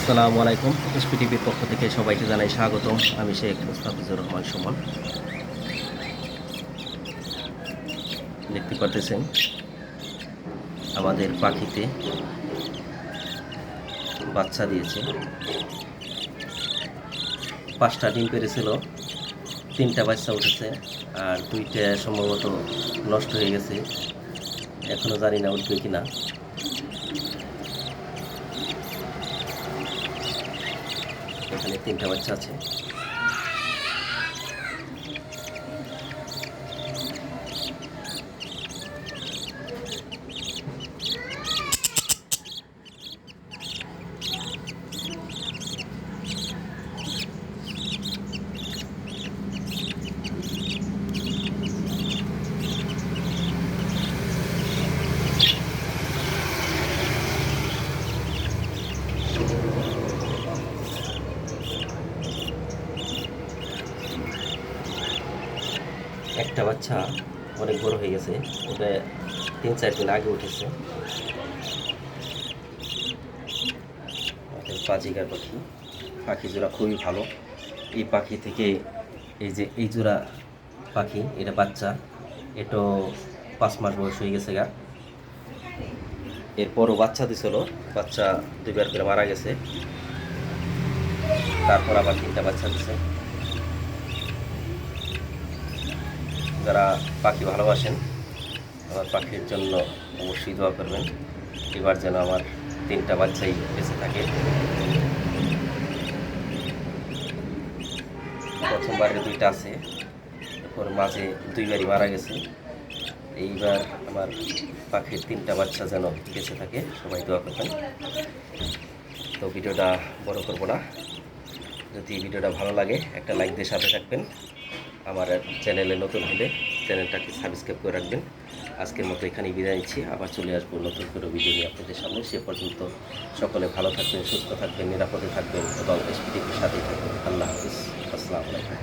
আসসালামু আলাইকুম। এসপিটিভির পক্ষ থেকে সবাইকে জানাই স্বাগতম। আমি শেখ মুস্তাফিজুর রহমান সুমন। দেখতে পারতেছেন আমাদের পাখিতে বাচ্চা দিয়েছে। 5টা ডিম পেড়েছিল, 3টা বাচ্চা উঠেছে, আর 2টা সম্ভবত নষ্ট হয়ে গেছে। এখনও জানি না উঠবে কিনা। এখানে 3টা বাচ্চা আছে। একটা বাচ্চা অনেক বড় হয়ে গেছে, ওটা 3-4 দিন আগে উঠেছে। বাজিগার পাখি, পাখি জোড়া খুবই ভালো। এই পাখি থেকে এই জোড়া পাখি, এটা বাচ্চা, এটা 5 মাস বয়স হয়ে গেছে গা। এরপরও বাচ্চা দিছিল, বাচ্চা 2বার করে মারা গেছে। তারপর আবার 3টা বাচ্চা দিছে। যারা পাখি ভালোবাসেন আমার পাখির জন্য অবশ্যই দোয়া করবেন। এবার যেন আমার 3টা বাচ্চাই বেঁচে থাকে। প্রথমবারে 2টা আছে, এরপর মাঝে 2বারই মারা গেছে। এইবার আমার পাখির 3টা বাচ্চা যেন বেঁচে থাকে, সবাই দোয়া করবেন। তো ভিডিওটা বড় করব না। যদি ভিডিওটা ভালো লাগে একটা লাইক দিয়ে সাথে থাকবেন। আমার চ্যানেলে নতুন হলে চ্যানেলটাকে সাবস্ক্রাইব করে রাখবেন। আজকের মতো এখানেই বিদায় নিচ্ছি। আবার চলে আসবো নতুন করে ভিডিও নিয়ে আপনাদের সামনে। সে পর্যন্ত সকলে ভালো থাকবেন, সুস্থ থাকবেন, নিরাপদে থাকবেন এবং এসপিটিভির সাথেই থাকবেন। আল্লাহ হাফিজ। আসসালামু আলাইকুম।